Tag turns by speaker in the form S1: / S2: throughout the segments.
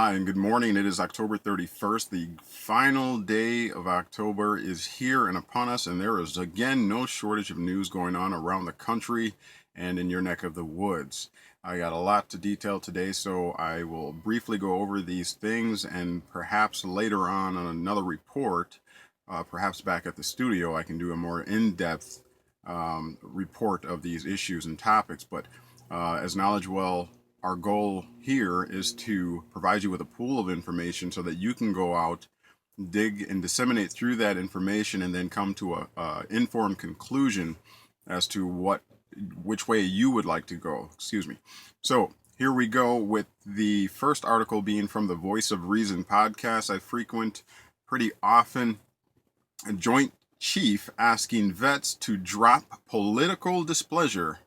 S1: Hi, and good morning. It is October 31st. The final day of October is here and upon us, and there is again no shortage of news going on around the country and in your neck of the woods. I got a lot to detail today, so I will briefly go over these things, and perhaps later on another report, perhaps back at the studio, I can do a more in-depth report of these issues and topics. But as KnowledgeWell, our goal here is to provide you with a pool of information so that you can go out, dig and disseminate through that information, and then come to a informed conclusion as to which way you would like to go. Excuse me. So here we go with the first article being from the Voice of Reason podcast I frequent pretty often. A Joint Chief asking vets to drop political displeasure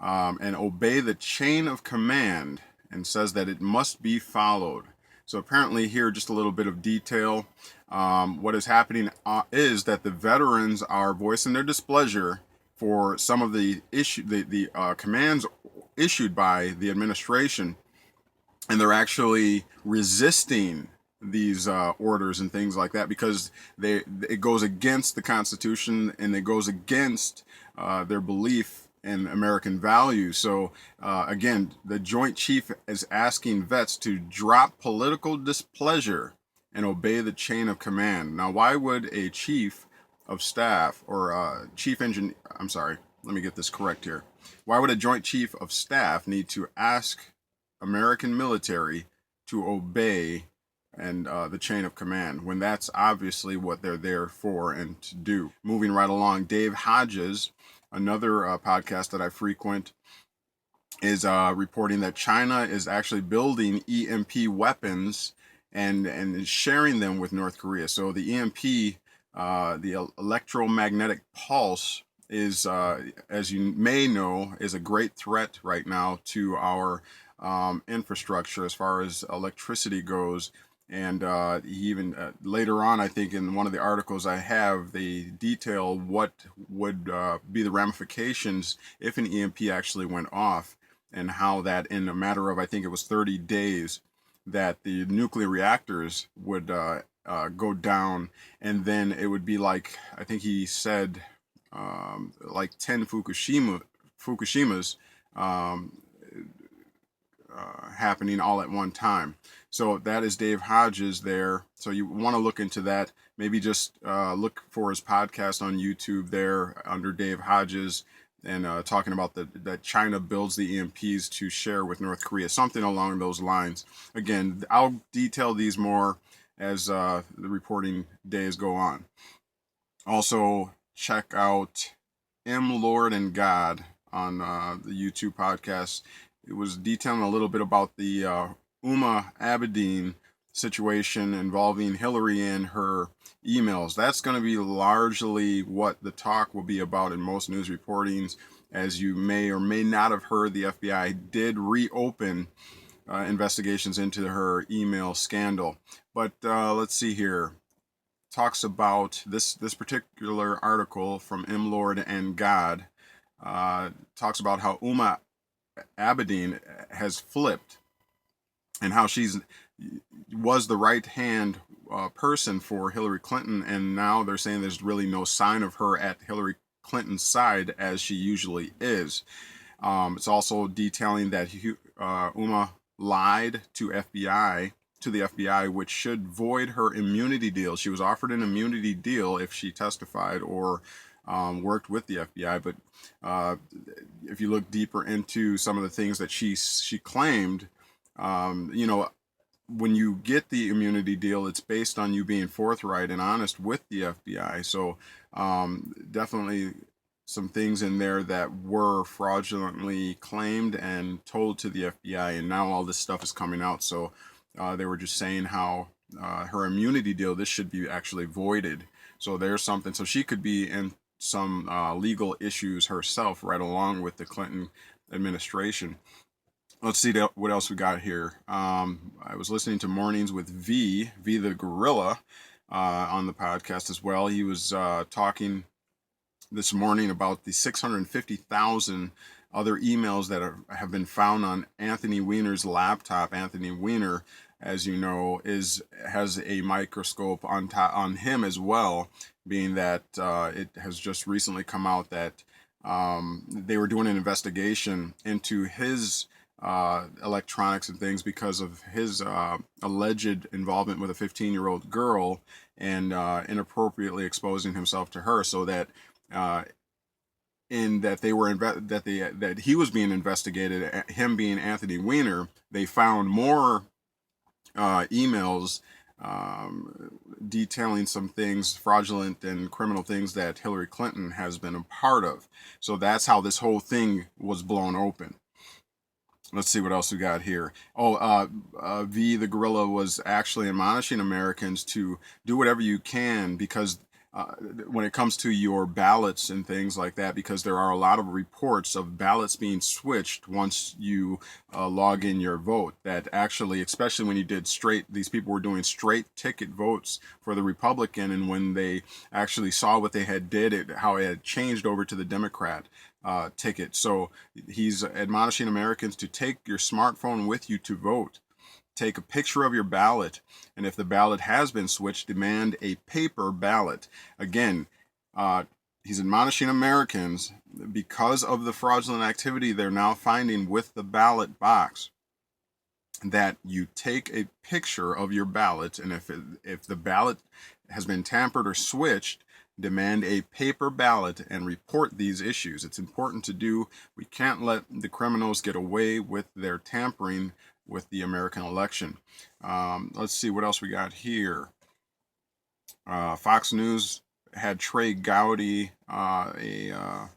S1: and obey the chain of command, and says that it must be followed. So apparently here, just a little bit of detail. What is happening is that the veterans are voicing their displeasure for some of the commands issued by the administration, and they're actually resisting these orders and things like that because it goes against the Constitution, and it goes against their belief and American values. So again, the Joint Chief is asking vets to drop political displeasure and obey the chain of command. Now, why would a chief of staff or chief engineer, I'm sorry, let me get this correct here. Why would a Joint Chief of Staff need to ask American military to obey and the chain of command when that's obviously what they're there for and to do? Moving right along, Dave Hodges, another podcast that I frequent, is reporting that China is actually building EMP weapons and sharing them with North Korea. So the EMP, the electromagnetic pulse, is, as you may know, is a great threat right now to our infrastructure as far as electricity goes. And even later on, I think in one of the articles I have, they detail what would be the ramifications if an EMP actually went off, and how that in a matter of, I think it was 30 days, that the nuclear reactors would go down, and then it would be like, I think he said, like 10 Fukushimas happening all at one time. So that is Dave Hodges there. So you want to look into that. Maybe just look for his podcast on YouTube there under Dave Hodges, and talking about that China builds the EMPs to share with North Korea, something along those lines. Again, I'll detail these more as the reporting days go on. Also, check out M. Lord and God on the YouTube podcast. It was detailing a little bit about the Uma Abedin situation involving Hillary and her emails. That's going to be largely what the talk will be about in most news reportings. As you may or may not have heard, the FBI did reopen investigations into her email scandal. But let's see here. Talks about this particular article from M. Lord and God. Talks about how Uma Abedin has flipped, and how she's was the right hand person for Hillary Clinton, and now they're saying there's really no sign of her at Hillary Clinton's side as she usually is. It's also detailing that Uma lied to the FBI, which should void her immunity deal. She was offered an immunity deal if she testified or worked with the FBI, but if you look deeper into some of the things that she claimed, when you get the immunity deal, it's based on you being forthright and honest with the FBI. So definitely some things in there that were fraudulently claimed and told to the FBI, and now all this stuff is coming out. So they were just saying how her immunity deal, this should be actually voided. So there's something. So she could be in some legal issues herself right along with the Clinton administration. Let's see what else we got here. I was listening to Mornings with V the Gorilla on the podcast as well. He was talking this morning about the 650,000 other emails that have been found on Anthony Weiner's laptop. Anthony Weiner as you know, has a microscope on him as well, being that it has just recently come out that they were doing an investigation into his electronics and things because of his alleged involvement with a 15-year-old girl and inappropriately exposing himself to her, so that in that they were that he was being investigated, him being Anthony Weiner. They found more emails detailing some things, fraudulent and criminal things that Hillary Clinton has been a part of. So that's how this whole thing was blown open. Let's see what else we got here. Oh, V the Gorilla was actually admonishing Americans to do whatever you can, because when it comes to your ballots and things like that, because there are a lot of reports of ballots being switched once you log in your vote. That actually, especially when you did these people were doing straight ticket votes for the Republican, and when they actually saw what they had how it had changed over to the Democrat ticket. So he's admonishing Americans to take your smartphone with you to vote. Take a picture of your ballot, and if the ballot has been switched, demand a paper ballot. Again, he's admonishing Americans because of the fraudulent activity they're now finding with the ballot box, that you take a picture of your ballot, and if the ballot has been tampered or switched, demand a paper ballot and report these issues. It's important to do. We can't let the criminals get away with their tampering with the American election. Let's see what else we got here. Fox News had Trey Gowdy, an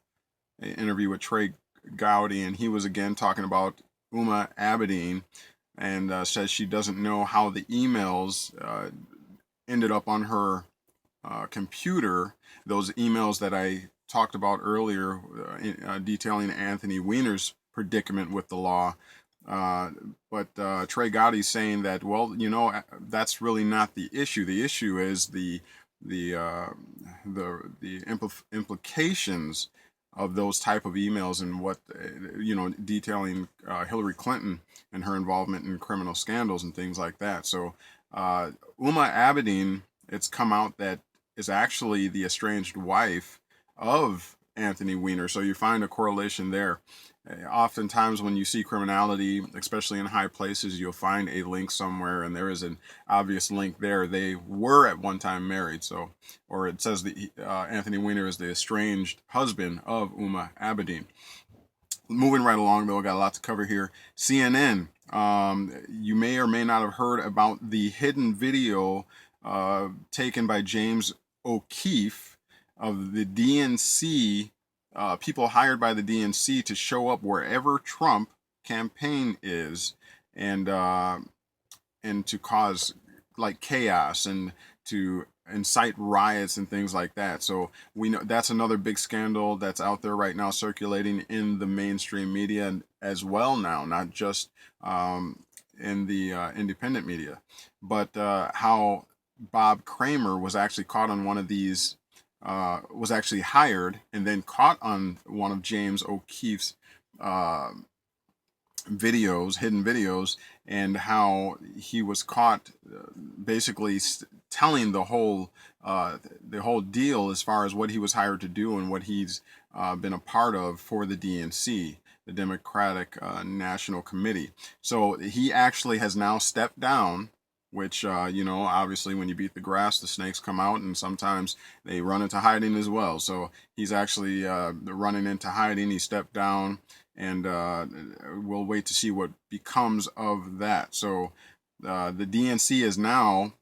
S1: interview with Trey Gowdy, and he was again talking about Uma Abedin, and says she doesn't know how the emails ended up on her computer. Those emails that I talked about earlier, detailing Anthony Weiner's predicament with the law. But Trey Gowdy's saying that, well, that's really not the issue. The issue is the implications of those type of emails, and what detailing Hillary Clinton and her involvement in criminal scandals and things like that. So Uma Abedin, it's come out that is actually the estranged wife of Anthony Weiner. So you find a correlation there. Oftentimes when you see criminality, especially in high places, you'll find a link somewhere, and there is an obvious link there. They were at one time married, so, or it says that Anthony Weiner is the estranged husband of Uma Abedin. Moving right along, though, got a lot to cover here. CNN, you may or may not have heard about the hidden video taken by James O'Keefe of the DNC, people hired by the DNC to show up wherever Trump campaign is, and to cause like chaos and to incite riots and things like that. So we know that's another big scandal that's out there right now, circulating in the mainstream media as well now, not just in the independent media. But how Bob Kramer was actually caught on one of these, was actually hired and then caught on one of James O'Keefe's videos, hidden videos, and how he was caught basically telling the whole deal as far as what he was hired to do and what he's been a part of for the DNC, the Democratic National Committee. So he actually has now stepped down, which, obviously when you beat the grass, the snakes come out, and sometimes they run into hiding as well. So he's actually running into hiding. He stepped down, and we'll wait to see what becomes of that. So the DNC is now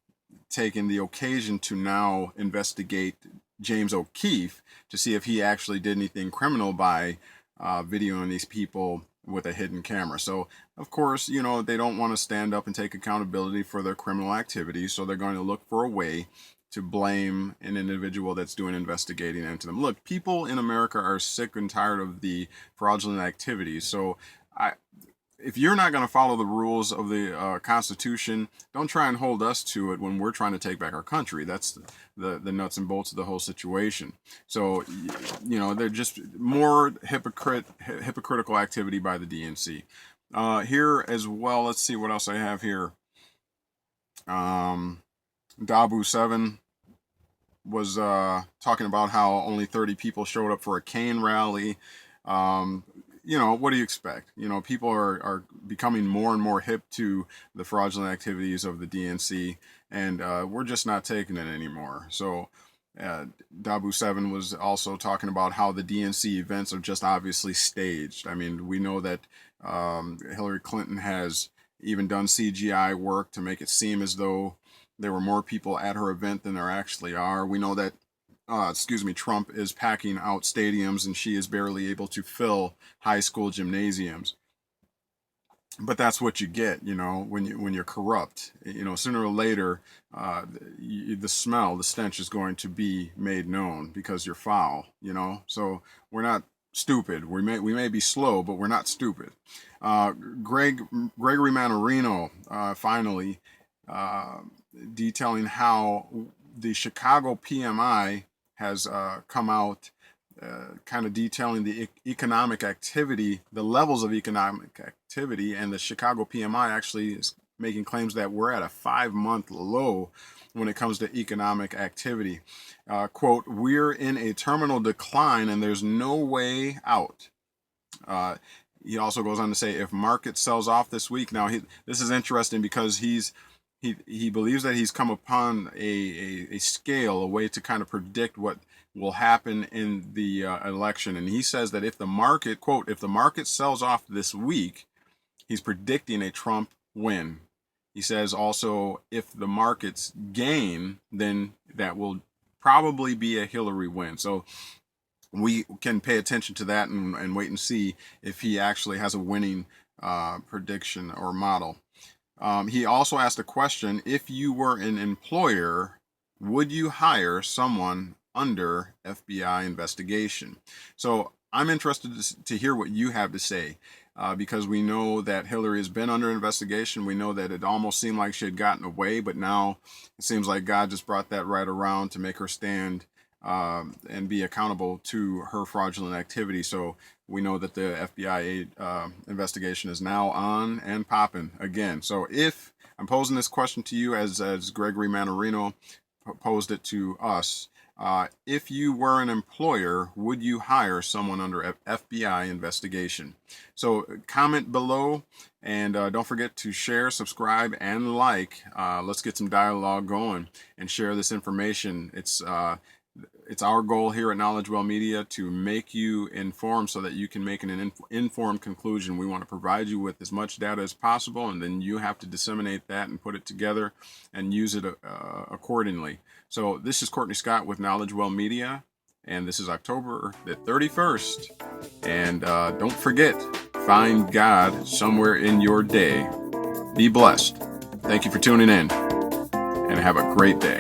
S1: taking the occasion to now investigate James O'Keefe to see if he actually did anything criminal by videoing these people with a hidden camera. So of course, they don't want to stand up and take accountability for their criminal activities, so they're going to look for a way to blame an individual that's doing investigating into them. Look, people in America are sick and tired of the fraudulent activities. So if you're not going to follow the rules of the Constitution, don't try and hold us to it when we're trying to take back our country. That's the nuts and bolts of the whole situation. So, they're just more hypocritical activity by the DNC. Here as well, let's see what else I have here. Dabu 7 was talking about how only 30 people showed up for a cane rally. Um, what do you expect? People are becoming more and more hip to the fraudulent activities of the DNC, and we're just not taking it anymore. So, Dabu 7 was also talking about how the DNC events are just obviously staged. I mean, we know that Hillary Clinton has even done CGI work to make it seem as though there were more people at her event than there actually are. We know that, Trump is packing out stadiums and she is barely able to fill high school gymnasiums. But that's what you get, when you're corrupt. Sooner or later, the smell, the stench is going to be made known because you're foul. So we're not stupid. We may be slow, but we're not stupid. Gregory Mannarino finally detailing how the Chicago PMI has come out, kind of detailing the economic activity, the levels of economic activity, and the Chicago PMI actually is making claims that we're at a 5-month low when it comes to economic activity. Quote, we're in a terminal decline and there's no way out. He also goes on to say, if market sells off this week, now this is interesting because he believes that he's come upon a scale, a way to kind of predict what will happen in the election. And he says that if the market, quote, if the market sells off this week, he's predicting a Trump win. He says also, if the markets gain, then that will probably be a Hillary win. So we can pay attention to that and wait and see if he actually has a winning prediction or model. He also asked a question, if you were an employer, would you hire someone under FBI investigation? So I'm interested to hear what you have to say, because we know that Hillary has been under investigation. We know that it almost seemed like she had gotten away, but now it seems like God just brought that right around to make her stand and be accountable to her fraudulent activity. So we know that the FBI investigation is now on and popping again. So if I'm posing this question to you as Gregory Mannarino posed it to us, if you were an employer, would you hire someone under FBI investigation? So comment below, and don't forget to share, subscribe, and like. Let's get some dialogue going and share this information. It's our goal here at KnowledgeWell Media to make you informed so that you can make an informed conclusion. We want to provide you with as much data as possible, and then you have to disseminate that and put it together and use it accordingly. So this is Courtney Scott with KnowledgeWell Media, and this is October the 31st. And don't forget, find God somewhere in your day. Be blessed. Thank you for tuning in, and have a great day.